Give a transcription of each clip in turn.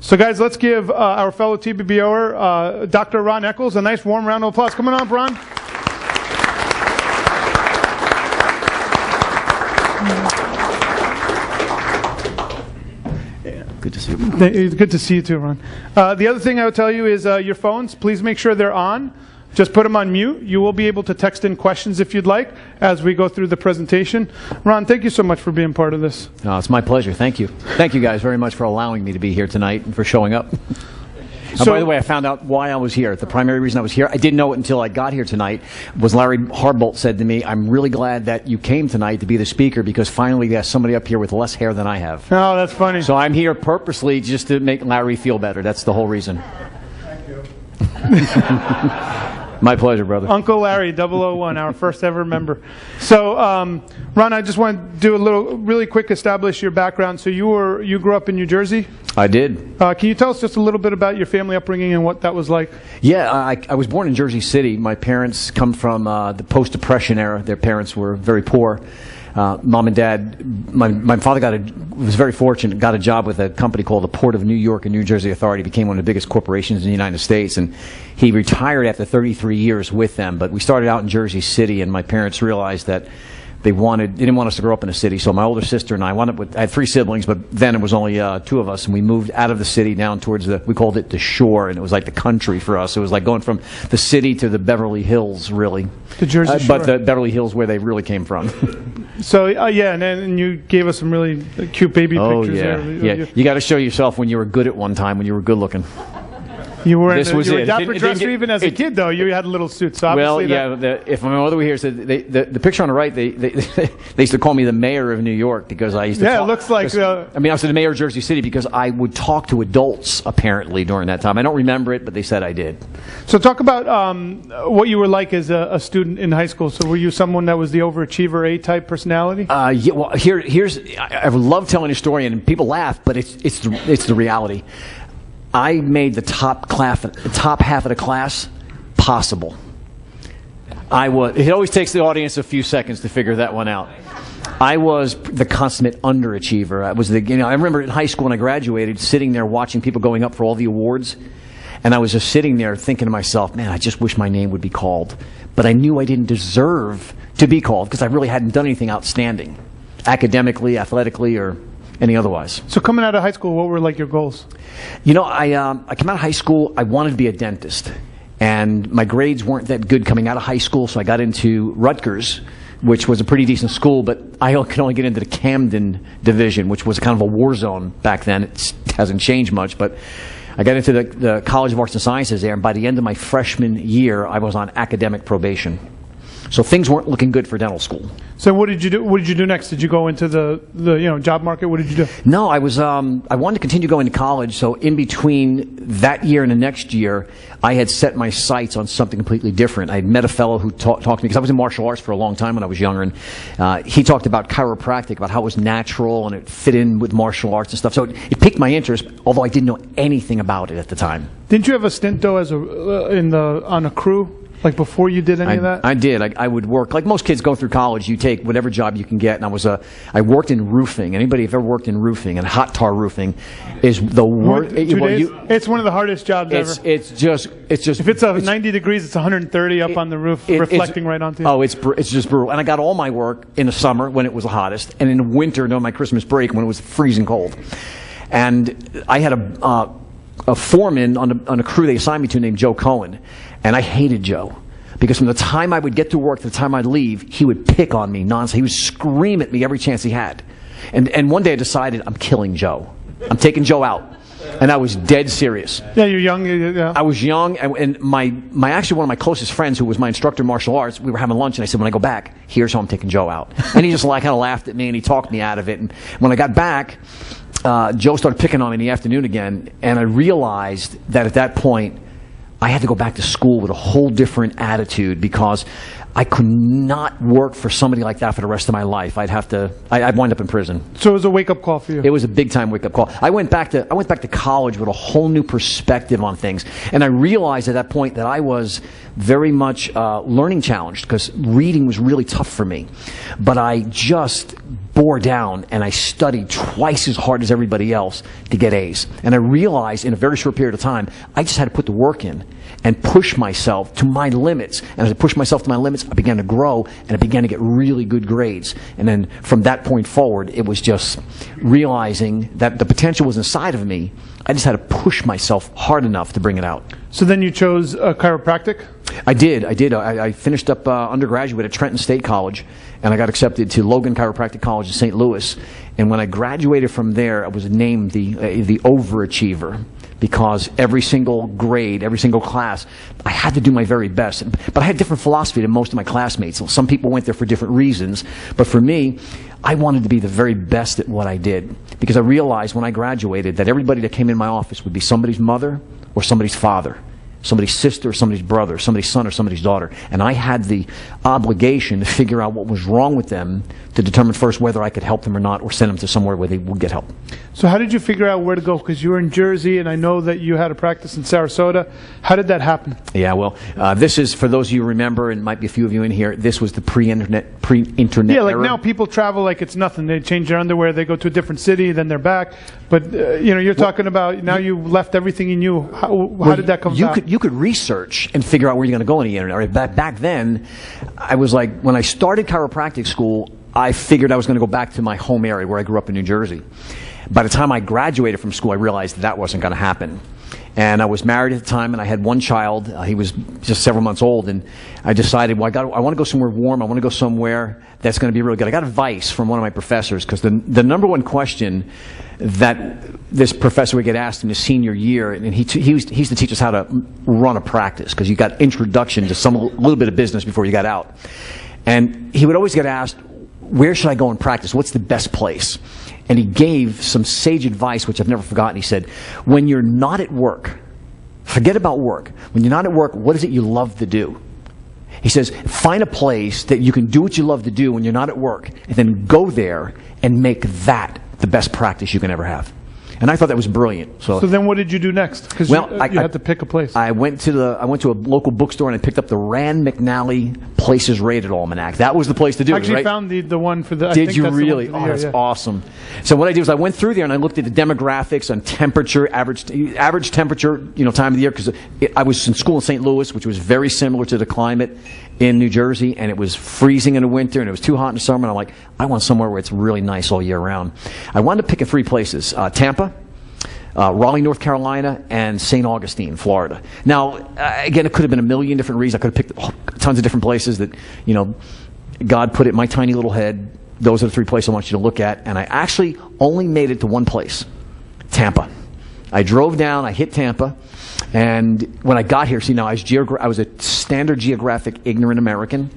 So guys, let's give our fellow TBBOer, Dr. Ron Eccles, a nice warm round of applause. Come on up, Ron. Good to see you. Good to see you too, Ron. The other thing I would tell you is your phones, please make sure they're on. Just put them on mute. You will be able to text in questions if you'd like as we go through the presentation. Ron, thank you so much for being part of this. Oh, it's my pleasure. Thank you. Thank you guys very much for allowing me to be here tonight and for showing up. By the way, I found out why I was here. The primary reason I was here, I didn't know it until I got here tonight, was Larry Hardbolt said to me, I'm really glad that you came tonight to be the speaker because finally there's somebody up here with less hair than I have. Oh, that's funny. So I'm here purposely just to make Larry feel better. That's the whole reason. Thank you. My pleasure, brother. Uncle Larry, 001, our first ever member. So, Ron, I just want to do a really quick establish your background. So you grew up in New Jersey? I did. Can you tell us just a little bit about your family upbringing and what that was like? Yeah, I was born in Jersey City. My parents come from the post-Depression era. Their parents were very poor. Mom and Dad, my father was very fortunate, got a job with a company called the Port of New York and New Jersey Authority, became one of the biggest corporations in the United States, and he retired after 33 years with them. But we started out in Jersey City, and my parents realized that they didn't want us to grow up in a city. So my older sister and I I had 3 siblings, but then it was only 2 of us, and we moved out of the city down towards we called it the shore, and it was like the country for us. It was like going from the city to the Beverly Hills, really. The Jersey Shore. But the Beverly Hills where they really came from. So, yeah, and you gave us some really cute baby pictures there. Yeah. You got to show yourself when you were good at one time, when you were good looking. You were a dapper dresser even as a kid, though. You had a little suit. So obviously if my mother were here, so the picture on the right, they used to call me the mayor of New York because I used to talk. It looks like... I was the mayor of Jersey City because I would talk to adults, apparently, during that time. I don't remember it, but they said I did. So talk about what you were like as a student in high school. So were you someone that was the overachiever, A-type personality? Yeah, well, I love telling a story, and people laugh, but it's the reality. I made the top half of the class possible. It always takes the audience a few seconds to figure that one out. I was the consummate underachiever. I remember in high school when I graduated, sitting there watching people going up for all the awards, and I was just sitting there thinking to myself, man, I just wish my name would be called. But I knew I didn't deserve to be called because I really hadn't done anything outstanding, academically, athletically, or any otherwise. So coming out of high school, what were like your goals? I came out of high school, I wanted to be a dentist. And my grades weren't that good coming out of high school, so I got into Rutgers, which was a pretty decent school, but I could only get into the Camden division, which was kind of a war zone back then. It hasn't changed much, but I got into the College of Arts and Sciences there, and by the end of my freshman year, I was on academic probation. So things weren't looking good for dental school. So what did you do? What did you do next? Did you go into the job market? What did you do? No, I wanted to continue going to college. So in between that year and the next year, I had set my sights on something completely different. I had met a fellow who talked to me because I was in martial arts for a long time when I was younger, and he talked about chiropractic, about how it was natural and it fit in with martial arts and stuff. So it piqued my interest, although I didn't know anything about it at the time. Didn't you have a stint though on a crew? Like before you did any of that? I did. I would work. Like most kids go through college, you take whatever job you can get. And I worked in roofing. Anybody who's ever worked in roofing, and hot tar roofing is the worst. It's one of the hardest jobs ever. It's just. If it's 90 degrees, it's 130 up on the roof, reflecting right onto you. Oh, it's just brutal. And I got all my work in the summer when it was the hottest, and in the winter during my Christmas break when it was freezing cold. And I had a foreman on a crew they assigned me to named Joe Cohen. And I hated Joe because from the time I would get to work to the time I'd leave, he would pick on me nonstop. He would scream at me every chance he had. And one day I decided I'm killing Joe. I'm taking Joe out. And I was dead serious. Yeah, you're young. Yeah. I was young, and actually one of my closest friends, who was my instructor in martial arts, we were having lunch, and I said, when I go back, here's how I'm taking Joe out. And he just kind of laughed at me, and he talked me out of it. And when I got back, Joe started picking on me in the afternoon again, and I realized that at that point, I had to go back to school with a whole different attitude because I could not work for somebody like that for the rest of my life. I'd wind up in prison. So it was a wake-up call for you? It was a big-time wake-up call. I went back to college with a whole new perspective on things. And I realized at that point that I was very much learning challenged because reading was really tough for me. But I just bore down and I studied twice as hard as everybody else to get A's. And I realized in a very short period of time, I just had to put the work in and push myself to my limits. And as I pushed myself to my limits, I began to grow and I began to get really good grades. And then from that point forward, it was just realizing that the potential was inside of me. I just had to push myself hard enough to bring it out. So then you chose chiropractic? I did. I finished up undergraduate at Trenton State College, and I got accepted to Logan Chiropractic College in St. Louis. And when I graduated from there, I was named the overachiever, because every single grade, every single class, I had to do my very best. But I had a different philosophy than most of my classmates. Some people went there for different reasons, but for me, I wanted to be the very best at what I did, because I realized when I graduated that everybody that came in my office would be somebody's mother or somebody's father, somebody's sister or somebody's brother, somebody's son or somebody's daughter. And I had the obligation to figure out what was wrong with them to determine first whether I could help them or not, or send them to somewhere where they would get help. So how did you figure out where to go? Because you were in Jersey, and I know that you had a practice in Sarasota. How did that happen? Yeah, well, this is, for those of you who remember, and might be a few of you in here, this was the pre-internet yeah, like era. Now people travel like it's nothing. They change their underwear, they go to a different city, then they're back. But, you're talking about now you left everything you knew. How did that come about? You could research and figure out where you're going to go on the internet. Right? Back then, I was like, when I started chiropractic school, I figured I was going to go back to my home area where I grew up in New Jersey. By the time I graduated from school, I realized that wasn't going to happen. And I was married at the time, and I had one child. He was just several months old, and I decided, well, I want to go somewhere warm. I want to go somewhere that's going to be really good. I got advice from one of my professors, because the number one question that this professor would get asked in his senior year, and he used to teach us how to run a practice, because you got introduction to a little bit of business before you got out. And he would always get asked, where should I go and practice? What's the best place? And he gave some sage advice, which I've never forgotten. He said, when you're not at work, forget about work. When you're not at work, what is it you love to do? He says, find a place that you can do what you love to do when you're not at work, and then go there and make that the best practice you can ever have. And I thought that was brilliant. So then what did you do next? Because you had to pick a place. I went to a local bookstore, and I picked up the Rand McNally Places Rated Almanac. That was the place to do it, actually right? Found the one for the... Did you really? Oh, that's awesome. So what I did was I went through there and I looked at the demographics on temperature, average temperature, time of the year, because I was in school in St. Louis, which was very similar to the climate in New Jersey, and it was freezing in the winter and it was too hot in the summer, and I'm like, I want somewhere where it's really nice all year round. I wound up picking 3 places: Tampa, Raleigh, North Carolina, and St. Augustine, Florida. Now, again, it could have been a million different reasons. I could have picked tons of different places that, God put it in my tiny little head. Those are the 3 places I want you to look at. And I actually only made it to one place, Tampa. I drove down, I hit Tampa, and when I got here, I was a standard geographic ignorant American.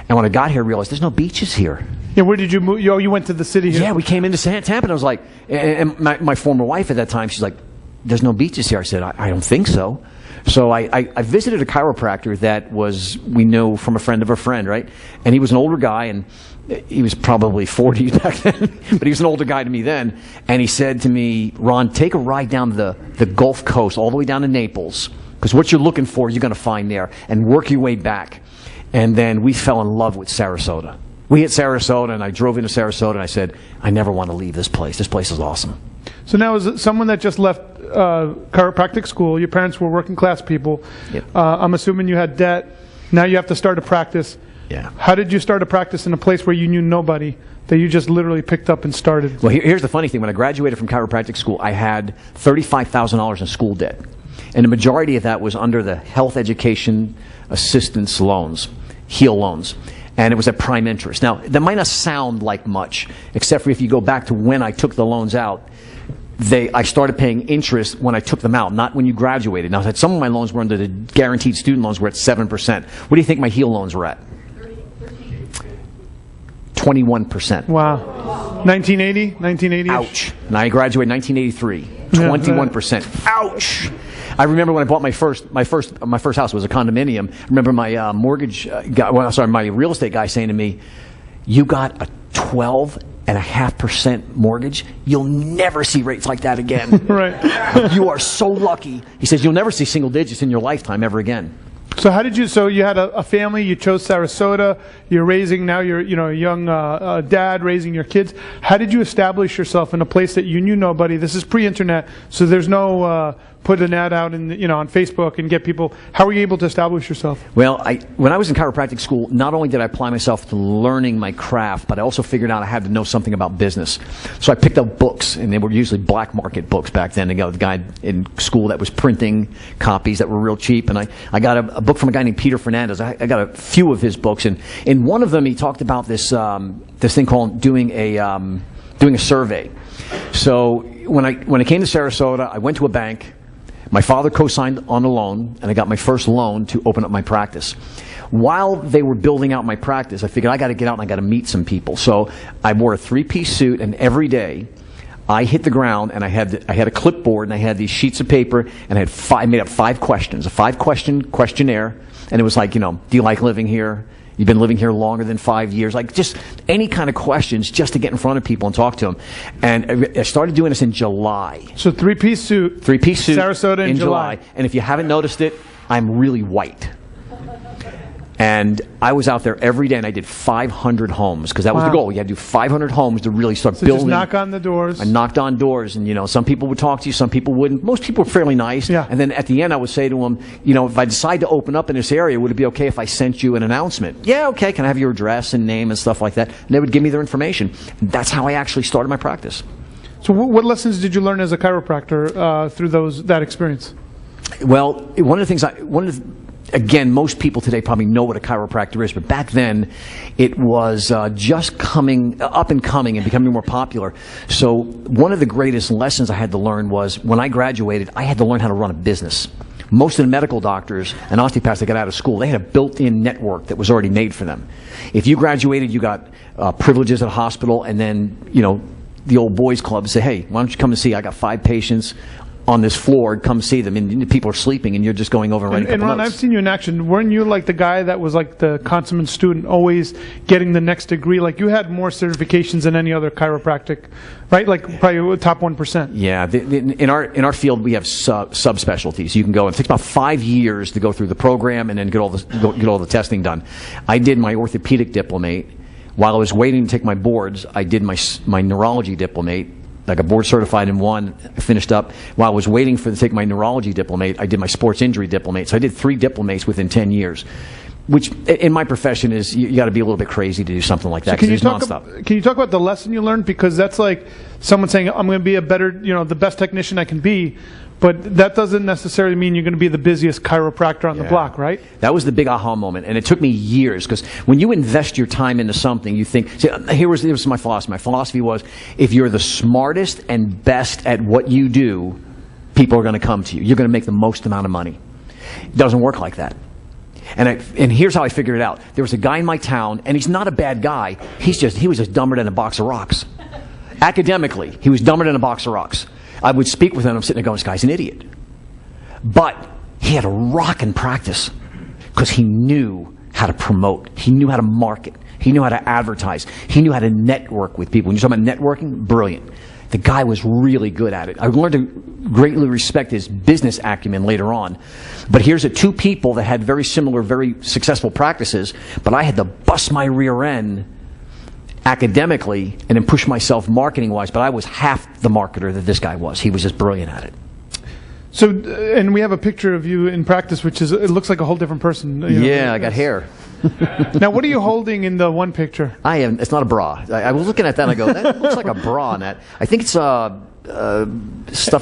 And when I got here, I realized there's no beaches here. Yeah, where did you move? You went to the city here? Yeah, we came into Tampa, and I was like, and my former wife at that time, she's like, there's no beaches here. I said, I don't think so. So I visited a chiropractor that we knew from a friend of a friend, right? And he was an older guy, and he was probably 40s back then, but he was an older guy to me then. And he said to me, Ron, take a ride down the Gulf Coast, all the way down to Naples, because what you're looking for, you're going to find there, and work your way back. And then we fell in love with Sarasota. We hit Sarasota, and I drove into Sarasota, and I said, I never want to leave this place. This place is awesome. So now, as someone that just left chiropractic school, your parents were working class people. Yep. I'm assuming you had debt. Now you have to start a practice. Yeah. How did you start a practice in a place where you knew nobody, that you just literally picked up and started? Well, here's the funny thing. When I graduated from chiropractic school, I had $35,000 in school debt. And the majority of that was under the health education assistance loans, HEAL loans. And it was at prime interest. Now, that might not sound like much, except for if you go back to when I took the loans out. I started paying interest when I took them out, not when you graduated. Now, some of my loans were under the guaranteed student loans were at 7%. What do you think my HEAL loans were at? 21%. Wow. 1980? Ouch. And I graduated in 1983. 21%. Ouch. I remember when I bought my first house, it was a condominium. I remember my my real estate guy saying to me, you got a 12.5% mortgage? You'll never see rates like that again. Right. You are so lucky. He says, you'll never see single digits in your lifetime ever again. So how did you? So you had a family. You chose Sarasota. You're raising now. You're a young dad raising your kids. How did you establish yourself in a place that you knew nobody? This is pre-internet, so there's no put an ad out in on Facebook and get people. How were you able to establish yourself? Well, when I was in chiropractic school, not only did I apply myself to learning my craft, but I also figured out I had to know something about business. So I picked up books, and they were usually black market books back then. I got a guy in school that was printing copies that were real cheap, and I got a book from a guy named Peter Fernandez. I got a few of his books, and in one of them he talked about this thing called doing a survey. So when I came to Sarasota, I went to a bank. My father co-signed on a loan, and I got my first loan to open up my practice. While they were building out my practice, I figured I got to get out and I got to meet some people. So I wore a 3-piece suit, and every day I hit the ground, and I had a clipboard, and I had these sheets of paper, and I made up 5 questions, a 5-question questionnaire, and it was like, do you like living here? You've been living here longer than 5 years. Like just any kind of questions just to get in front of people and talk to them. And I started doing this in July. So 3-piece suit. 3-piece suit. Sarasota in July. And if you haven't noticed it, I'm really white. And I was out there every day, and I did 500 homes, because that was the goal. You had to do 500 homes to really start building. Just knock on the doors. I knocked on doors, and some people would talk to you, some people wouldn't. Most people were fairly nice. Yeah. And then at the end, I would say to them, if I decide to open up in this area, would it be okay if I sent you an announcement? Yeah, okay. Can I have your address and name and stuff like that? And they would give me their information. And that's how I actually started my practice. So what lessons did you learn as a chiropractor through that experience? Well, one of the things again, most people today probably know what a chiropractor is, but back then it was just coming up and coming and becoming more popular. So one of the greatest lessons I had to learn was when I graduated, I had to learn how to run a business. Most of the medical doctors and osteopaths that got out of school, they had a built-in network that was already made for them. If you graduated, you got privileges at a hospital, and then, the old boys club say, hey, why don't you come and see? I got 5 patients on this floor, come see them, and people are sleeping, and you're just going over and writing a couple Ron, notes. I've seen you in action. Weren't you like the guy that was like the consummate student, always getting the next degree? Like you had more certifications than any other chiropractic, right? Like probably top 1%. Yeah, in our field we have subspecialties. You can go. It takes about 5 years to go through the program and then get all the testing done. I did my orthopedic diplomate. While I was waiting to take my boards, I did my neurology diplomate. I got board certified in one. I finished up. While I was waiting to take my neurology diplomate, I did my sports injury diplomate. So I did 3 diplomates within 10 years, which in my profession is you got to be a little bit crazy to do something like that. So can you talk about the lesson you learned? Because that's like someone saying, I'm going to be a better, the best technician I can be. But that doesn't necessarily mean you're going to be the busiest chiropractor on the block, right? That was the big aha moment, and it took me years, because when you invest your time into something, you think, here was my philosophy. My philosophy was, if you're the smartest and best at what you do, people are going to come to you. You're going to make the most amount of money. It doesn't work like that. And here's how I figured it out. There was a guy in my town, and he's not a bad guy. He was just dumber than a box of rocks. Academically, he was dumber than a box of rocks. I would speak with him, and I'm sitting there going, this guy's an idiot. But he had a rockin' practice, because he knew how to promote. He knew how to market. He knew how to advertise. He knew how to network with people. When you're talking about networking, brilliant. The guy was really good at it. I learned to greatly respect his business acumen later on. But here's 2 people that had very similar, very successful practices, but I had to bust my rear end academically and then push myself marketing-wise, but I was half the marketer that this guy was. He was just brilliant at it. So, and we have a picture of you in practice, it looks like a whole different person. Yeah, I got hair. Now, what are you holding in the one picture? It's not a bra. I was looking at that and I go, that looks like a bra on that. I think it's stuff.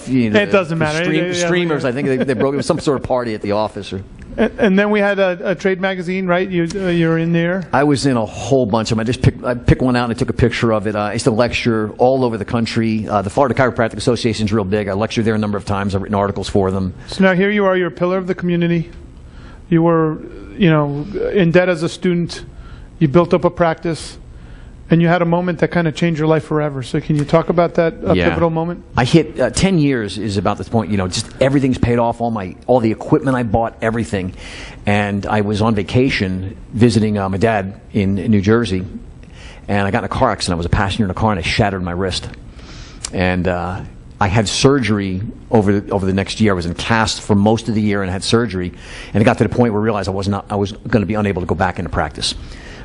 It doesn't matter. Streamers. I think they broke. It was some sort of party at the office. And then we had a trade magazine, right? You're in there. I was in a whole bunch of them. I picked one out and I took a picture of it. I used to lecture all over the country. The Florida Chiropractic Association is real big. I lectured there a number of times. I've written articles for them. So now here you are. You're a pillar of the community. You were, in debt as a student. You built up a practice. And you had a moment that kind of changed your life forever. So can you talk about that pivotal moment? I hit 10 years is about this point. Just everything's paid off. All the equipment I bought, everything. And I was on vacation visiting my dad in New Jersey. And I got in a car accident. I was a passenger in a car and I shattered my wrist. And I I had surgery over the next year. I was in cast for most of the year and had surgery, and it got to the point where I realized I was going to be unable to go back into practice.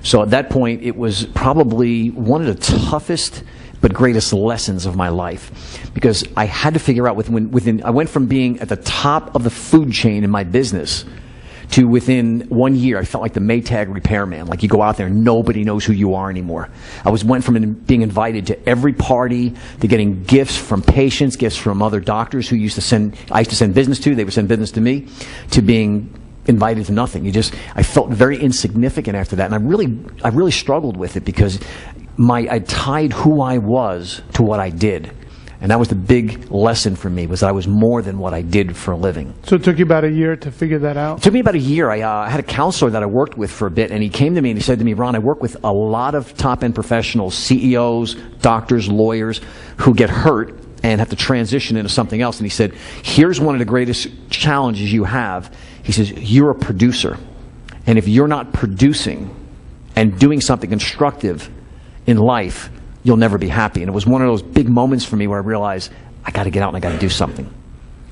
So at that point, it was probably one of the toughest but greatest lessons of my life, because I had to figure out I went from being at the top of the food chain in my business to within 1 year, I felt like the Maytag repairman. Like, you go out there and nobody knows who you are anymore. Went from being invited to every party, to getting gifts from patients, gifts from other doctors who I used to send business to, they would send business to me, to being invited to nothing. I felt very insignificant after that, and I really struggled with it, because I tied who I was to what I did. And that was the big lesson for me, was that I was more than what I did for a living. So it took you about a year to figure that out? It took me about a year. I had a counselor that I worked with for a bit, and he came to me and he said to me, Ron, I work with a lot of top-end professionals, CEOs, doctors, lawyers, who get hurt and have to transition into something else. And he said, here's one of the greatest challenges you have. He says, you're a producer. And if you're not producing and doing something constructive in life, you'll never be happy. And it was one of those big moments for me where I realized I got to get out and I got to do something,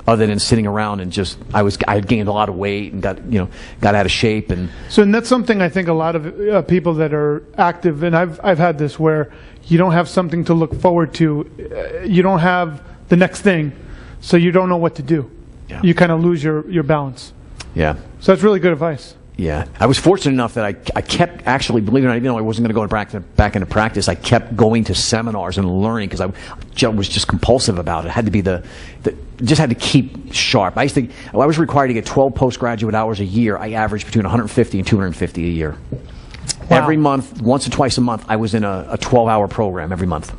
other than sitting around and I had gained a lot of weight and got out of shape. And that's something I think a lot of people that are active, and I've had this, where you don't have something to look forward to, you don't have the next thing, so you don't know what to do. Yeah. You kind of lose your balance. Yeah. So that's really good advice. Yeah. I was fortunate enough that I kept, actually, believe it or not, even though I wasn't going to go back into practice, I kept going to seminars and learning, because I was just compulsive about it. It had to be just had to keep sharp. I was required to get 12 postgraduate hours a year. I averaged between 150 and 250 a year. Wow. Every month, once or twice a month, I was in a 12-hour program every month.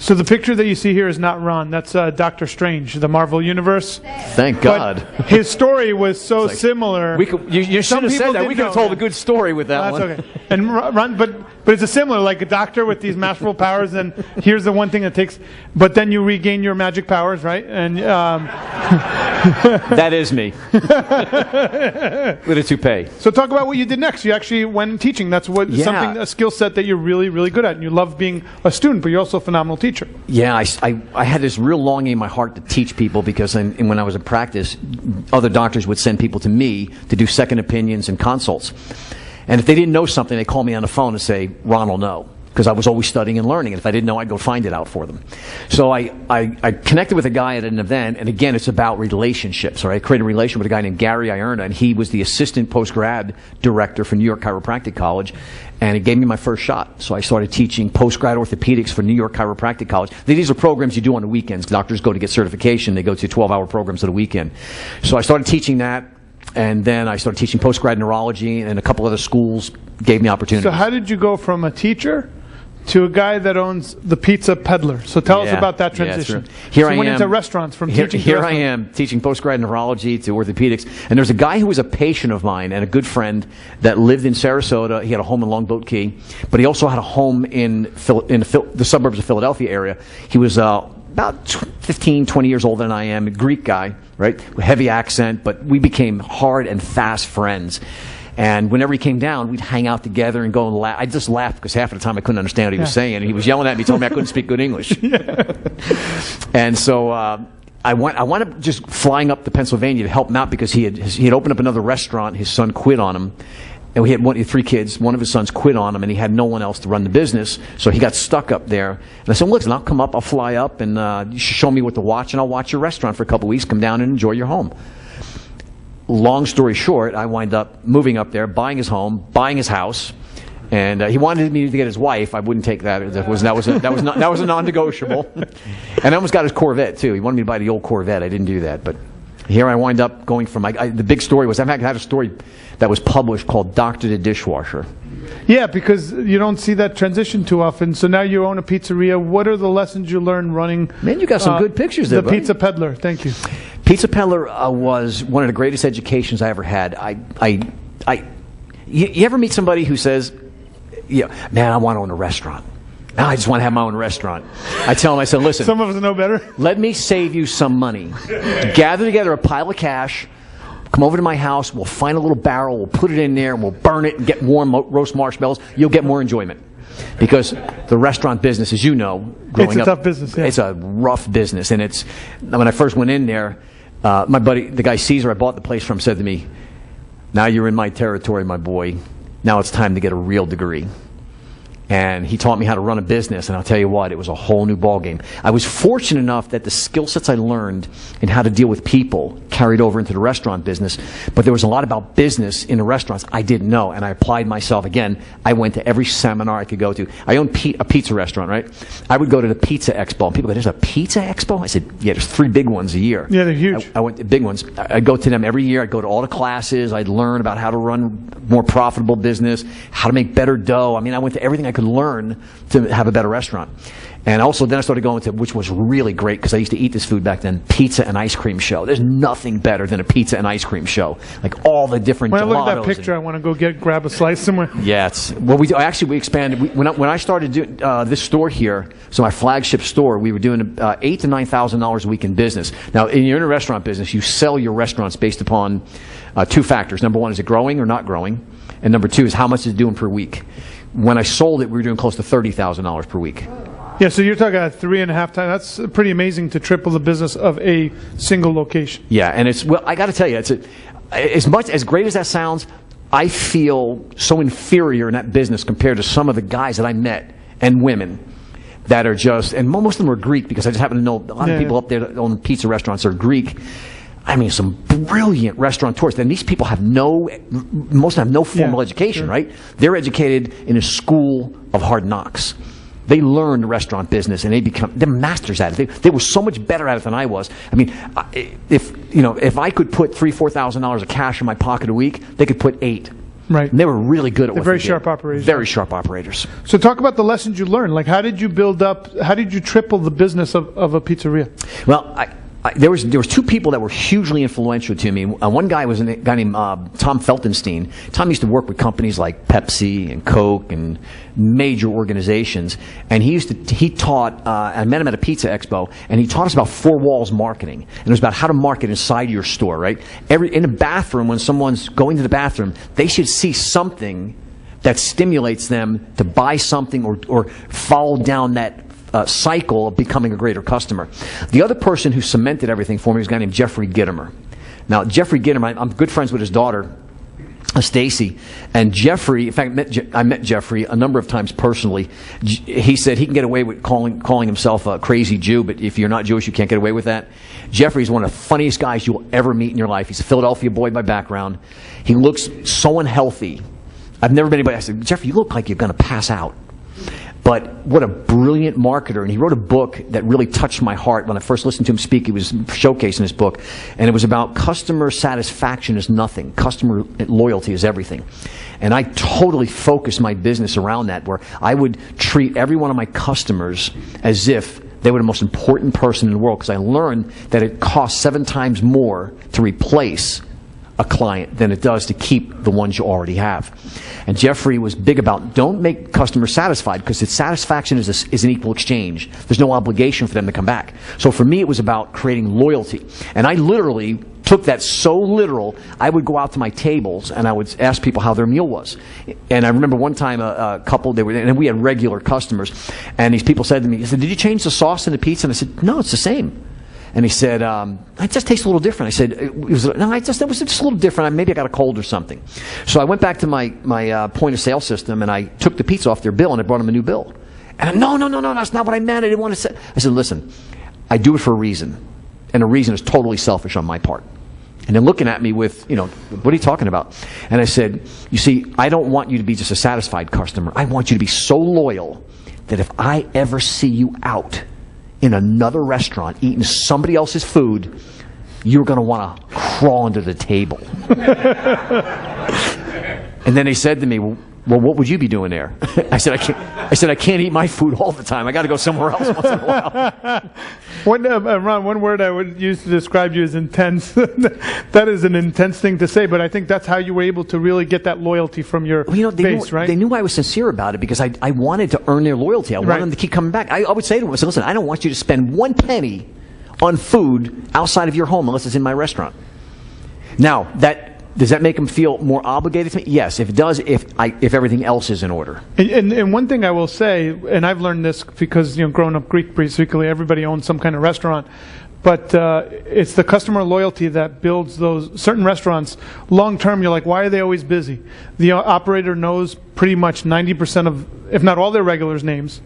So the picture that you see here is not Ron. That's Doctor Strange, the Marvel Universe. Thank God. But his story was so similar. You should have said that. We could have told a good story with that one. That's okay. And Ron, but it's a similar, like a doctor with these masterful powers, and here's the one thing that takes, but then you regain your magic powers, right? And that is me. With a toupee. So talk about what you did next. You actually went teaching. That's a skill set that you're really, really good at, and you love being a student, but you're also a phenomenal teacher. Yeah, I had this real longing in my heart to teach people, because when I was in practice, other doctors would send people to me to do second opinions and consults. And if they didn't know something, they'd call me on the phone and say, Ron will know, because I was always studying and learning. And if I didn't know, I'd go find it out for them. So I connected with a guy at an event, and again, it's about relationships. Right? I created a relationship with a guy named Gary Ierna, and he was the assistant post-grad director for New York Chiropractic College. And it gave me my first shot. So I started teaching post-grad orthopedics for New York Chiropractic College. These are programs you do on the weekends. Doctors go to get certification. They go to 12-hour programs at the weekend. So I started teaching that, and then I started teaching post-grad neurology, and a couple other schools gave me opportunities. So how did you go from a teacher to a guy that owns the Pizza Peddler? So tell us about that transition. Here I went am into restaurants, from teaching to Here restaurants. I am teaching post-grad neurology to orthopedics. And there's a guy who was a patient of mine and a good friend that lived in Sarasota. He had a home in Longboat Key, but he also had a home in the suburbs of Philadelphia area. He was about 15, 20 years older than I am, a Greek guy, right? Heavy accent, but we became hard and fast friends. And whenever he came down, we'd hang out together and go and laugh. I just laughed, because half of the time I couldn't understand what he was saying. And he was yelling at me, told me I couldn't speak good English. And so I wound up just flying up to Pennsylvania to help him out, because he had opened up another restaurant. His son quit on him. And we had 3 kids. One of his sons quit on him, and he had no one else to run the business. So he got stuck up there. And I said, listen, I'll come up, I'll fly up, and you should show me what to watch, and I'll watch your restaurant for a couple of weeks. Come down and enjoy your home. Long story short, I wind up moving up there, buying his home, buying his house, and he wanted me to get his wife. I wouldn't take that. That was a non-negotiable. And I almost got his Corvette too. He wanted me to buy the old Corvette. I didn't do that, but here I wind up going from the big story was, I had a story that was published called Doctor the Dishwasher. Yeah, because you don't see that transition too often. So now you own a pizzeria. What are the lessons you learned running? Man, you got some good pictures there, The buddy. Pizza Peddler. Thank you. Pizza Peddler was one of the greatest educations I ever had. You ever meet somebody who says, man, I want to own a restaurant. Now I just want to have my own restaurant. I tell them, I said, listen. Some of us know better. Let me save you some money. Gather together a pile of cash. Come over to my house. We'll find a little barrel. We'll put it in there, and we'll burn it and get warm roast marshmallows. You'll get more enjoyment. because the restaurant business, as you know, growing It's a up, tough business, yeah. It's a rough business, and it's when I first went in there, my buddy, the guy Caesar, I bought the place from, said to me, "Now you're in my territory, my boy. Now it's time to get a real degree." And he taught me how to run a business, and I'll tell you what, it was a whole new ballgame. I was fortunate enough that the skill sets I learned in how to deal with people carried over into the restaurant business, but there was a lot about business in the restaurants I didn't know, and I applied myself. Again, I went to every seminar I could go to. I owned a pizza restaurant, right? I would go to the Pizza Expo, and people go, "There's a Pizza Expo?" I said, "Yeah, there's 3 big ones a year." Yeah, they're huge. I went to big ones. I'd go to them every year. I'd go to all the classes. I'd learn about how to run more profitable business, how to make better dough. I mean, I went to everything I could learn to have a better restaurant. And also then I started going to, which was really great because I used to eat this food back then, pizza and ice cream show. There's nothing better than a pizza and ice cream show. Like all the different When I look at that gelatos picture, I want to go grab a slice somewhere. Yeah, well, we expanded. When I started doing this store here, so my flagship store, we were doing $8,000 to $9,000 a week in business. Now, you're in a restaurant business, you sell your restaurants based upon 2 factors. Number 1, is it growing or not growing? And number 2 is how much is it doing per week? When I sold it, we were doing close to $30,000 per week. Yeah, so you're talking about 3.5 times. That's pretty amazing to triple the business of a single location. Yeah, and I got to tell you, as great as that sounds, I feel so inferior in that business compared to some of the guys that I met and women that are just, and most of them are Greek because I just happen to know a lot of people up there that own pizza restaurants are Greek. I mean, some brilliant restaurateurs. And these people have most of them have no formal education, right? They're educated in a school of hard knocks. They learn the restaurant business, and they're masters at it. They were so much better at it than I was. I mean, if I could put $3,000, $4,000 of cash in my pocket a week, they could put 8. Right. And they were really good at what they did. Very sharp operators. Very sharp operators. So talk about the lessons you learned. Like, how did you triple the business of a pizzeria? Well, there was 2 people that were hugely influential to me. One guy was a guy named Tom Feltenstein. Tom used to work with companies like Pepsi and Coke and major organizations. And he taught, I met him at a Pizza Expo, and he taught us about 4 walls marketing. And it was about how to market inside your store, right? In a bathroom, when someone's going to the bathroom, they should see something that stimulates them to buy something or follow down that cycle of becoming a greater customer. The other person who cemented everything for me was a guy named Jeffrey Gittimer. Now, Jeffrey Gittimer, I'm good friends with his daughter, Stacy, and Jeffrey, in fact, I met Jeffrey a number of times personally. He said he can get away with calling himself a crazy Jew, but if you're not Jewish, you can't get away with that. Jeffrey's one of the funniest guys you'll ever meet in your life. He's a Philadelphia boy by background. He looks so unhealthy. I've never met anybody. I said, "Jeffrey, you look like you're going to pass out." But what a brilliant marketer. And he wrote a book that really touched my heart. When I first listened to him speak, he was showcasing his book. And it was about customer satisfaction is nothing. Customer loyalty is everything. And I totally focused my business around that, where I would treat every one of my customers as if they were the most important person in the world. Because I learned that it costs 7 times more to replace a client than it does to keep the ones you already have. And Jeffrey was big about, don't make customers satisfied, because its satisfaction is an equal exchange. There's no obligation for them to come back. So for me, it was about creating loyalty. And I literally took that so literal, I would go out to my tables and I would ask people how their meal was. And I remember one time a couple, and we had regular customers, and these people said to me, he said, "Did you change the sauce in the pizza?" And I said, "No, it's the same." And he said, "It just tastes a little different." I said, "It was just a little different. Maybe I got a cold or something." So I went back to my point of sale system, and I took the pizza off their bill, and I brought them a new bill. And no, that's not what I meant. I didn't want to say. I said, "Listen, I do it for a reason, and a reason is totally selfish on my part." And then looking at me with, "What are you talking about?" And I said, "You see, I don't want you to be just a satisfied customer. I want you to be so loyal that if I ever see you out in another restaurant eating somebody else's food, you're going to want to crawl under the table." And then they said to me, "Well, what would you be doing there?" I said, I can't eat my food all the time. I got to go somewhere else once in a while." Ron, one word I would use to describe you is intense. That is an intense thing to say, but I think that's how you were able to really get that loyalty from your base, right? They knew I was sincere about it, because I wanted to earn their loyalty. I wanted them to keep coming back. I would say to them, I said, "Listen, I don't want you to spend 1 penny on food outside of your home unless it's in my restaurant." Now, that Does that make them feel more obligated to me? Yes, if it does, if everything else is in order. And one thing I will say, and I've learned this because, growing up Greek, basically everybody owns some kind of restaurant, but it's the customer loyalty that builds those certain restaurants. Long term, you're like, why are they always busy? The operator knows pretty much 90% of, if not all their regulars' names.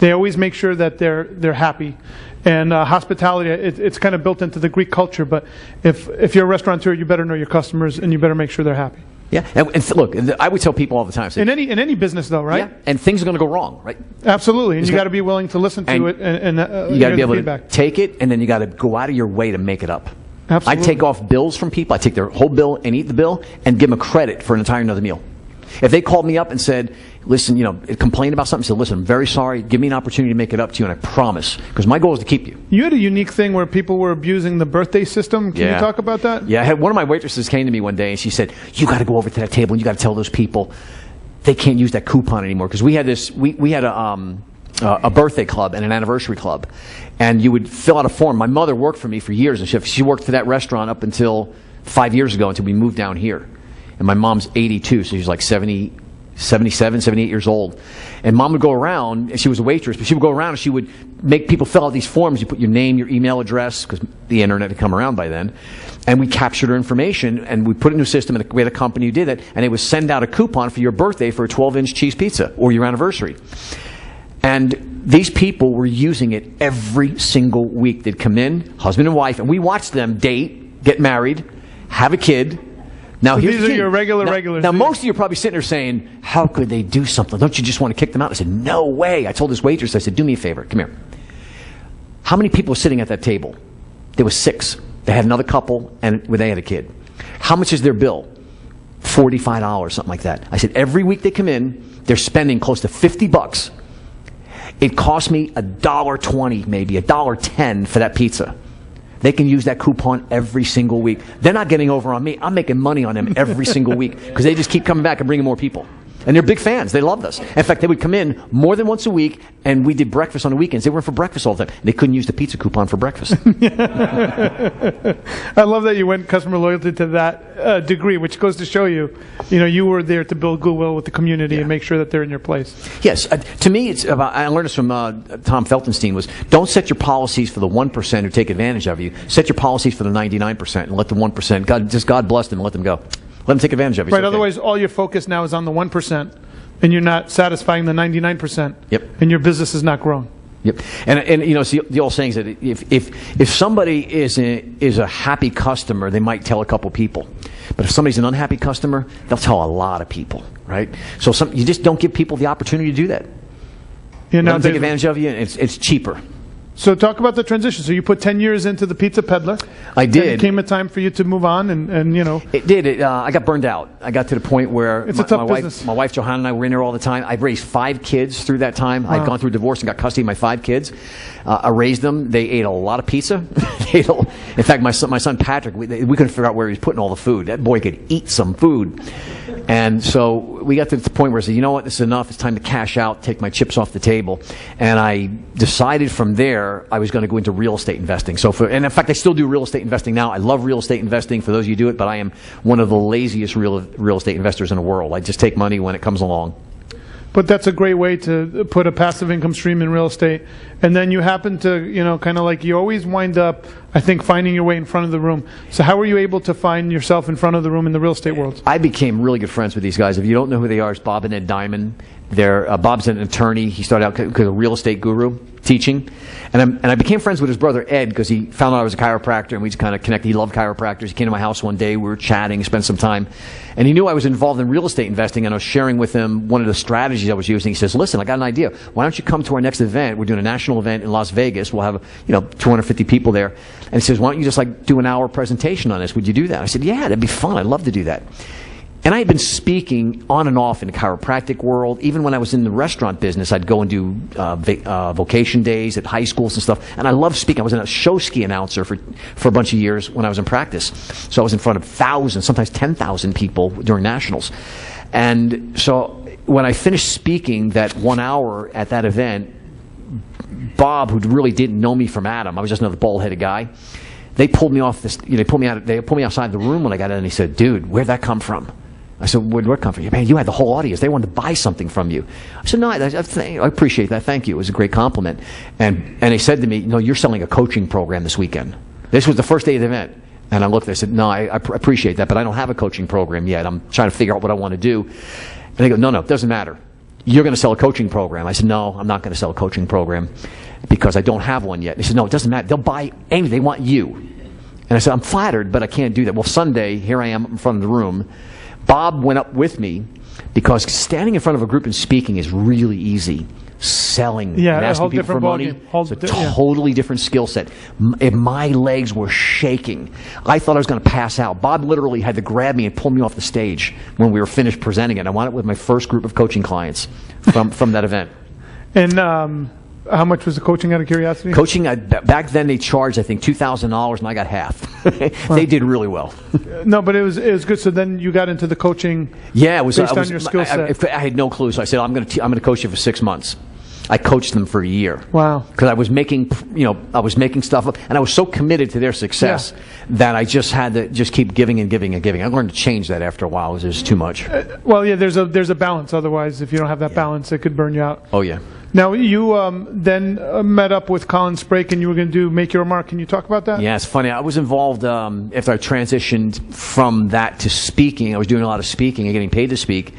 They always make sure that they're happy. And hospitality, it's kind of built into the Greek culture. But if you're a restaurateur, you better know your customers, and you better make sure they're happy. Yeah, and look, I would tell people all the time. Say, in any business, though, right? Yeah, and things are going to go wrong, right? Absolutely, and you got to be willing to listen to it, and you got to be able feedback. to take it, and then you got to go out of your way to make it up. Absolutely. I take off bills from people. I take their whole bill and eat the bill, and give them a credit for an entire another meal. If they called me up and said, listen, complained about something, said, listen, I'm very sorry. Give me an opportunity to make it up to you, and I promise. Because my goal is to keep you. You had a unique thing where people were abusing the birthday system. Can you talk about that? Yeah, I had one of my waitresses came to me one day, and she said, you got to go over to that table, and you got to tell those people they can't use that coupon anymore. Because we had this, we had a birthday club and an anniversary club. And you would fill out a form. My mother worked for me for years, and she worked for that restaurant up until 5 years ago, until we moved down here. And my mom's 82, so she's like 77, 78 years old. And Mom would go around, and she was a waitress, but she would go around and she would make people fill out these forms. You put your name, your email address, because the internet had come around by then. And we captured her information, and we put it in a system, and we had a company who did that, and they would send out a coupon for your birthday for a 12-inch cheese pizza, or your anniversary. And these people were using it every single week. They'd come in, husband and wife, and we watched them date, get married, have a kid. Now, so these are your regulars. Now, most of you are probably sitting there saying, how could they do something? Don't you just want to kick them out? I said, no way. I told this waitress, I said, do me a favor. Come here. How many people were sitting at that table? There was 6. They had another couple, and they had a kid. How much is their bill? $45, something like that. I said, every week they come in, they're spending close to $50. It cost me $1.20, maybe $1.10 for that pizza. They can use that coupon every single week. They're not getting over on me. I'm making money on them every single week because they just keep coming back and bringing more people. And they're big fans. They loved us. In fact, they would come in more than once a week, and we did breakfast on the weekends. They were in for breakfast all the time. They couldn't use the pizza coupon for breakfast. I love that you went customer loyalty to that degree, which goes to show you, you were there to build goodwill with the community and make sure that they're in your place. Yes. To me, it's about, I learned this from Tom Feltenstein, was don't set your policies for the 1% who take advantage of you. Set your policies for the 99% and let the 1%, God bless them and let them go. Let them take advantage of you. Right, okay. Otherwise, all your focus now is on the 1%, and you're not satisfying the 99%. Yep. And your business is not growing. Yep. And it's the old saying is that if somebody is a happy customer, they might tell a couple people. But if somebody's an unhappy customer, they'll tell a lot of people, right? So you just don't give people the opportunity to do that. Let them take advantage of you, and it's cheaper. So talk about the transition. So you put 10 years into the pizza peddler. I did. And it came a time for you to move on, and It did. I got burned out. I got to the point where it's a tough business. My wife Johanna and I were in there all the time. I've raised 5 kids through that time. I'd gone through divorce and got custody of my 5 kids. I raised them. They ate a lot of pizza. In fact, my son Patrick, we couldn't figure out where he was putting all the food. That boy could eat some food. And so we got to the point where I said, you know what, this is enough. It's time to cash out, take my chips off the table. And I decided from there I was going to go into real estate investing. And in fact, I still do real estate investing now. I love real estate investing for those of you who do it, but I am one of the laziest real estate investors in the world. I just take money when it comes along. But that's a great way to put a passive income stream in real estate. And then you happen to, kind of like you always wind up, I think, finding your way in front of the room. So how were you able to find yourself in front of the room in the real estate world? I became really good friends with these guys. If you don't know who they are, it's Bob and Ed Diamond. Bob's an attorney. He started out as a real estate guru teaching. And I became friends with his brother Ed because he found out I was a chiropractor, and we just kind of connected. He loved chiropractors. He came to my house one day. We were chatting, spent some time. And he knew I was involved in real estate investing, and I was sharing with him one of the strategies I was using. He says, listen, I got an idea. Why don't you come to our next event? We're doing a national event in Las Vegas. We'll have 250 people there. And he says, why don't you just do an hour presentation on this? Would you do that? I said, yeah, that'd be fun. I'd love to do that. And I had been speaking on and off in the chiropractic world. Even when I was in the restaurant business, I'd go and do vocation days at high schools and stuff. And I loved speaking. I was a show ski announcer for a bunch of years when I was in practice. So I was in front of thousands, sometimes 10,000 people during nationals. And so when I finished speaking that 1 hour at that event, Bob, who really didn't know me from Adam, I was just another bald-headed guy, they pulled me off this. They pulled me outside the room when I got in, and he said, "Dude, where'd that come from?" I said, where'd it come from? Man, you had the whole audience. They wanted to buy something from you. I said, no, I appreciate that. Thank you. It was a great compliment. And they said to me, no, you're selling a coaching program this weekend. This was the first day of the event. And I looked, I said, no, I appreciate that, but I don't have a coaching program yet. I'm trying to figure out what I want to do. And they go, no, it doesn't matter. You're going to sell a coaching program. I said, no, I'm not going to sell a coaching program because I don't have one yet. They said, no, it doesn't matter. They'll buy anything. They want you. And I said, I'm flattered, but I can't do that. Well, Sunday, here I am in front of the room. Bob went up with me because standing in front of a group and speaking is really easy. Selling and asking people for money, it's a totally different skill set. My legs were shaking. I thought I was going to pass out. Bob literally had to grab me and pull me off the stage when we were finished presenting it. I wound up with my first group of coaching clients from that event. And how much was the coaching, out of curiosity? Coaching, back then they charged, I think, $2,000, and I got half. They did really well. No, but it was good. So then you got into the coaching. Yeah, it was based on your skill set. I had no clue, so I said, I'm going to coach you for 6 months. I coached them for a year. Wow. Because I was making stuff up, and I was so committed to their success that I just had to just keep giving and giving and giving. I learned to change that after a while. It was just too much. Well, yeah, there's a balance. Otherwise, if you don't have that balance, it could burn you out. Oh, yeah. Now, you then met up with Colin Sprake, and you were going to do Make Your Mark. Can you talk about that? Yeah, it's funny. I was involved after I transitioned from that to speaking. I was doing a lot of speaking and getting paid to speak.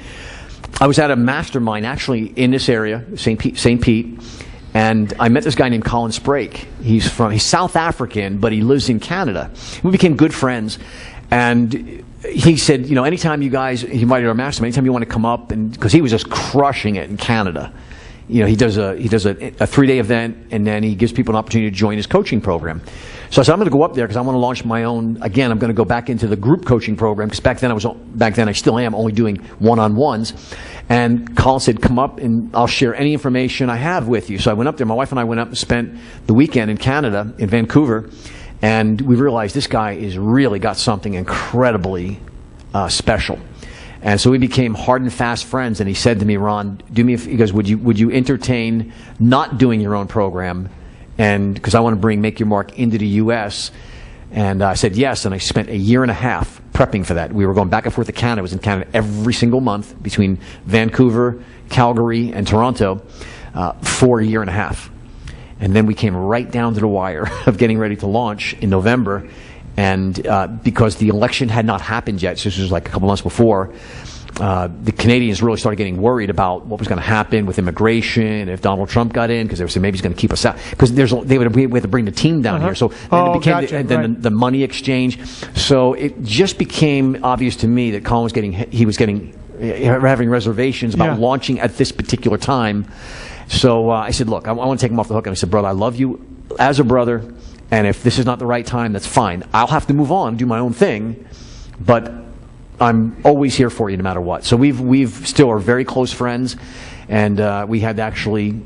I was at a mastermind, actually, in this area, St. Pete, and I met this guy named Colin Sprake. He's South African, but he lives in Canada. We became good friends, and he said, anytime you guys, he invited our mastermind, anytime you want to come up, and because he was just crushing it in Canada. He does a 3-day event, and then he gives people an opportunity to join his coaching program. So I said, I'm going to go up there because I want to launch my own. Again, I'm going to go back into the group coaching program because back then I still am only doing one-on-ones. And Colin said, come up and I'll share any information I have with you. So I went up there. My wife and I went up and spent the weekend in Canada, in Vancouver, and we realized this guy is really got something incredibly special. And so we became hard and fast friends. And he said to me, Ron, he goes, would you entertain not doing your own program? And because I want to bring Make Your Mark into the U.S. And I said yes. And I spent a year and a half prepping for that. We were going back and forth to Canada. I was in Canada every single month between Vancouver, Calgary, and Toronto for a year and a half. And then we came right down to the wire of getting ready to launch in November. And because the election had not happened yet, so this was like a couple months before, the Canadians really started getting worried about what was going to happen with immigration if Donald Trump got in, because they were saying maybe he's going to keep us out. Because we had to bring the team down here. So then it became the money exchange. So it just became obvious to me that Colin was having reservations about launching at this particular time. So I said, look, I want to take him off the hook. And I said, brother, I love you as a brother. And if this is not the right time, that's fine. I'll have to move on, do my own thing, but I'm always here for you no matter what. So we've still are very close friends, and we had to actually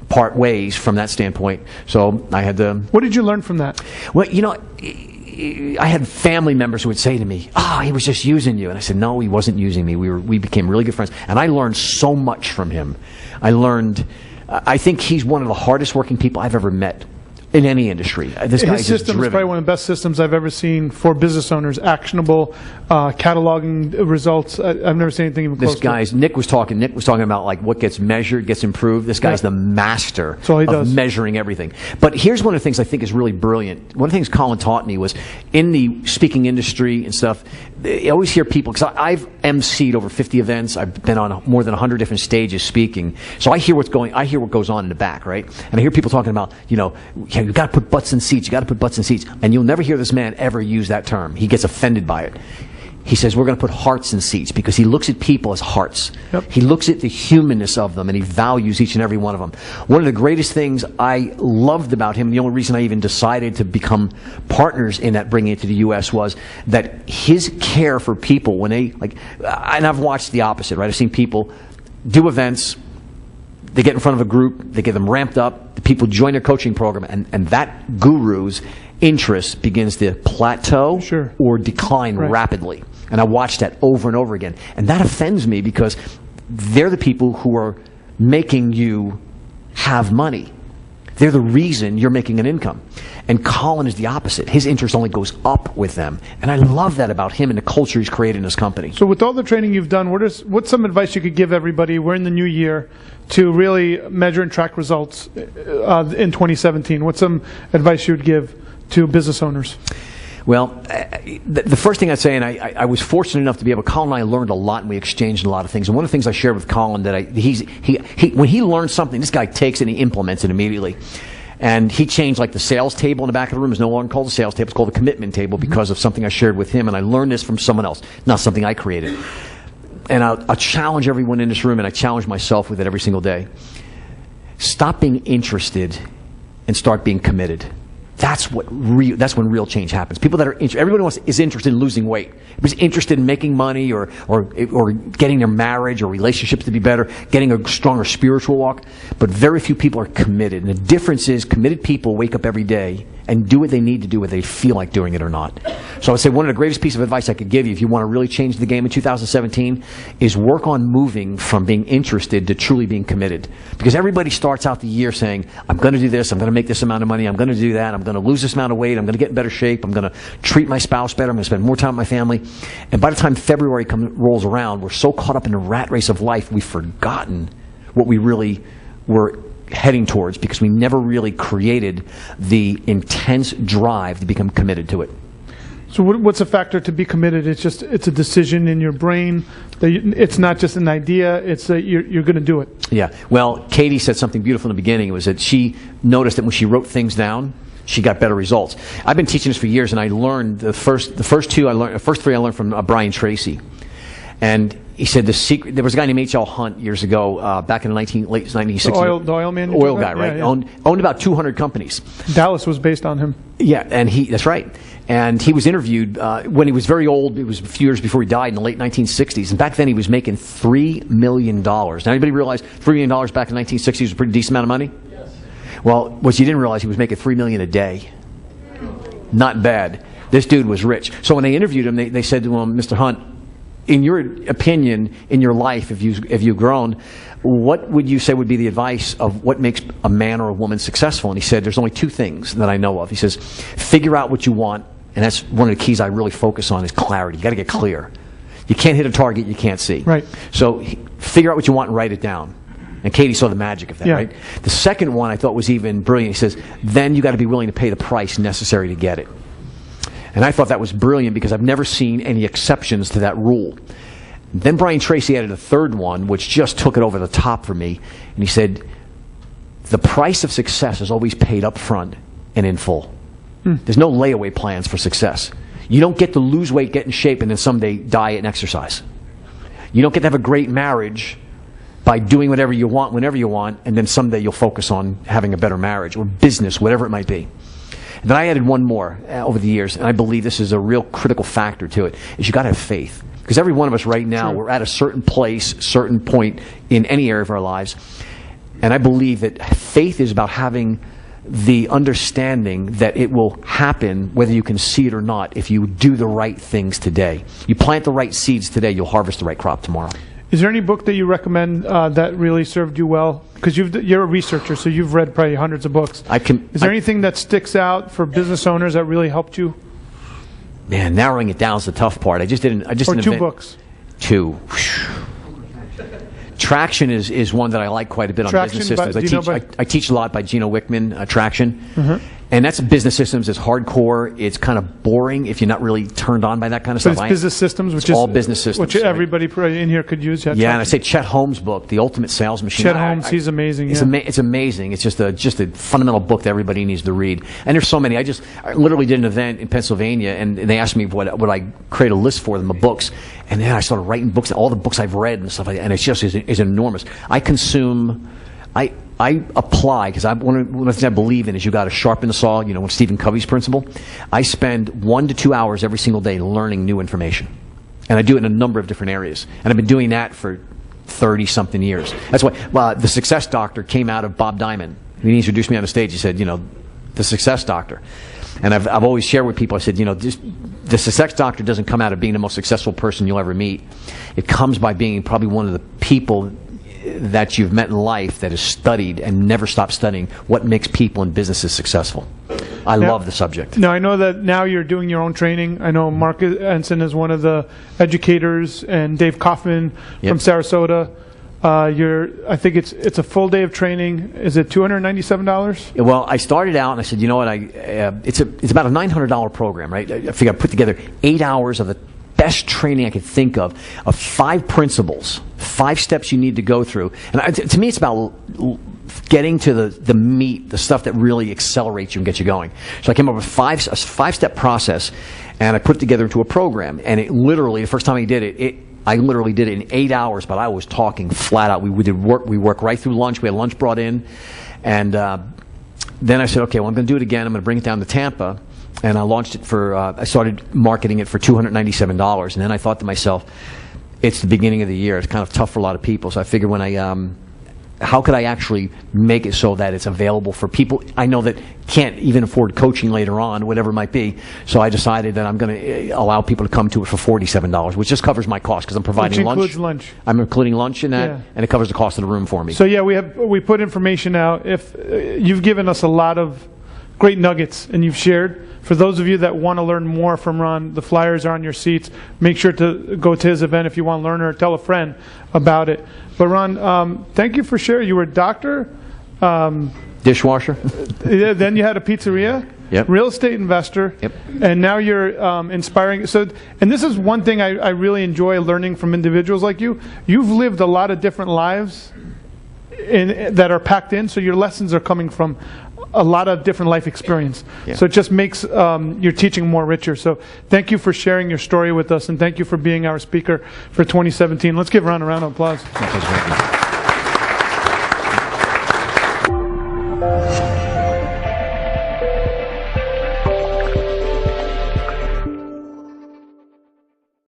part ways from that standpoint. So I had to... What did you learn from that? Well, I had family members who would say to me, he was just using you. And I said, no, he wasn't using me. We became really good friends. And I learned so much from him. I think he's one of the hardest working people I've ever met. In any industry. This guy is just system is probably one of the best systems I've ever seen for business owners. Actionable, cataloging results. I've never seen anything even close to it. Nick was talking about like what gets measured, gets improved. This guy's the master of measuring everything. But here's one of the things I think is really brilliant. One of the things Colin taught me was in the speaking industry and stuff, I always hear people, because I've emceed over 50 events. I've been on more than 100 different stages speaking. So I hear what goes on in the back, right? And I hear people talking about, you got to put butts in seats. You got to put butts in seats. And you'll never hear this man ever use that term. He gets offended by it. He says, we're going to put hearts in seats, because he looks at people as hearts. Yep. He looks at the humanness of them, and he values each and every one of them. One of the greatest things I loved about him, the only reason I even decided to become partners in that bringing it to the U.S. was that his care for people when they, and I've watched the opposite, right? I've seen people do events, they get in front of a group, they get them ramped up, the people join their coaching program, and that guru's interest begins to plateau or decline rapidly. And I watched that over and over again. And that offends me, because they're the people who are making you have money. They're the reason you're making an income. And Colin is the opposite. His interest only goes up with them. And I love that about him and the culture he's created in his company. So with all the training you've done, what's some advice you could give everybody? We're in the new year to really measure and track results in 2017. What's some advice you would give to business owners? Well, the first thing I'd say, and I was fortunate enough to be able, Colin and I learned a lot, and we exchanged a lot of things. And one of the things I shared with Colin, that when he learns something, this guy takes it and he implements it immediately. And he changed, like, the sales table in the back of the room is no longer called the sales table, it's called the commitment table, because of something I shared with him, and I learned this from someone else, not something I created. And I'll challenge everyone in this room, and I challenge myself with it every single day. Stop being interested and start being committed. That's when real change happens. People that are everybody is interested in losing weight. Everybody's interested in making money or getting their marriage or relationships to be better, getting a stronger spiritual walk. But very few people are committed. And the difference is, committed people wake up every day and do what they need to do, whether they feel like doing it or not. So I would say one of the greatest pieces of advice I could give you if you want to really change the game in 2017 is work on moving from being interested to truly being committed. Because everybody starts out the year saying, I'm going to do this, I'm going to make this amount of money, I'm going to do that, I'm going to lose this amount of weight, I'm going to get in better shape, I'm going to treat my spouse better, I'm going to spend more time with my family. And by the time February rolls around, we're so caught up in the rat race of life, we've forgotten what we really were heading towards, because we never really created the intense drive to become committed to it. So what's a factor to be committed? It's a decision in your brain. It's not just an idea. It's you're going to do it. Yeah. Well, Katie said something beautiful in the beginning. It was that she noticed that when she wrote things down, she got better results. I've been teaching this for years, and I learned the first three I learned from Brian Tracy. And he said the secret. There was a guy named H.L. Hunt years ago, back in the late 1960s. The oil man. Oil guy, right? Yeah. Owned about 200 companies. Dallas was based on him. Yeah, and that's right. And he was interviewed when he was very old. It was a few years before he died in the late 1960s. And back then he was making $3 million. Now, anybody realize $3 million back in the 1960s was a pretty decent amount of money? Yes. Well, what you didn't realize, he was making $3 million a day. Not bad. This dude was rich. So when they interviewed him, they said to him, Mr. Hunt, in your opinion, in your life, if you've grown, what would you say would be the advice of what makes a man or a woman successful? And he said, there's only two things that I know of. He says, figure out what you want, and that's one of the keys I really focus on is clarity. You got to get clear. You can't hit a target you can't see. Right. So figure out what you want and write it down. And Katie saw the magic of that, right? The second one I thought was even brilliant. He says, then you got to be willing to pay the price necessary to get it. And I thought that was brilliant because I've never seen any exceptions to that rule. Then Brian Tracy added a third one, which just took it over the top for me. And he said, the price of success is always paid up front and in full. There's no layaway plans for success. You don't get to lose weight, get in shape, and then someday diet and exercise. You don't get to have a great marriage by doing whatever you want, whenever you want, and then someday you'll focus on having a better marriage or business, whatever it might be. And then I added one more over the years, and I believe this is a real critical factor to it, is you got to have faith. Because every one of us right now, we're at a certain place, certain point in any area of our lives. And I believe that faith is about having the understanding that it will happen whether you can see it or not if you do the right things today. You plant the right seeds today, you'll harvest the right crop tomorrow. Is there any book that you recommend that really served you well? Because you're a researcher, so you've read probably hundreds of books. Is there anything that sticks out for business owners that really helped you? Man, narrowing it down is the tough part. Or two books. Two. Traction is one that I like quite a bit on business systems. I teach a lot by Gino Wickman, Traction. Mm-hmm. And that's business systems. It's hardcore. It's kind of boring if you're not really turned on by that kind of stuff. But it's business systems, which is all business systems, which everybody in here could use. Yeah, and I say Chet Holmes' book, The Ultimate Sales Machine. Chet Holmes, he's amazing. It's amazing. It's just a fundamental book that everybody needs to read. And there's so many. I literally did an event in Pennsylvania, and they asked me would I create a list for them of books, and then I started writing books, all the books I've read and stuff like that, and it's just is enormous. I apply, because one of the things I believe in is you got to sharpen the saw, when Stephen Covey's principle. I spend 1 to 2 hours every single day learning new information. And I do it in a number of different areas. And I've been doing that for 30-something years. That's why the Success Doctor came out of Bob Diamond. When he introduced me on the stage, he said, the Success Doctor. And I've always shared with people, I said, the Success Doctor doesn't come out of being the most successful person you'll ever meet. It comes by being probably one of the people that you've met in life that has studied and never stopped studying what makes people and businesses successful. I love the subject. Now, I know that now you're doing your own training. I know Mark Ensign is one of the educators, and Dave Kaufman from Sarasota. I think it's a full day of training. Is it $297? Well, I started out and I said, you know what? It's about a $900 program, right? I figured I put together 8 hours of the best training I could think of 5 principles, 5 steps you need to go through. And to me, it's about getting to the meat, the stuff that really accelerates you and gets you going. So I came up with a 5-step process, and I put it together into a program. And it literally, the first time I did it, I literally did it in 8 hours, but I was talking flat out. We worked right through lunch. We had lunch brought in. And then I said, okay, well, I'm going to do it again. I'm going to bring it down to Tampa. And I launched it I started marketing it for $297. And then I thought to myself, it's the beginning of the year. It's kind of tough for a lot of people. So I figured how could I actually make it so that it's available for people I know that can't even afford coaching later on, whatever it might be. So I decided that I'm going to allow people to come to it for $47, which just covers my cost because I'm providing lunch. Which includes lunch. I'm including lunch in that, and it covers the cost of the room for me. So yeah, we put information out. If you've given us a lot of great nuggets and you've shared. For those of you that want to learn more from Ron, the flyers are on your seats. Make sure to go to his event if you want to learn, or tell a friend about it. But Ron, thank you for sharing. You were a doctor. Dishwasher. Then you had a pizzeria. Yep. Real estate investor. Yep. And now you're inspiring. And this is one thing I really enjoy learning from individuals like you. You've lived a lot of different lives that are packed in, so your lessons are coming from a lot of different life experience. Yeah. So it just makes your teaching more richer. So thank you for sharing your story with us, and thank you for being our speaker for 2017. Let's give Ron a round of applause.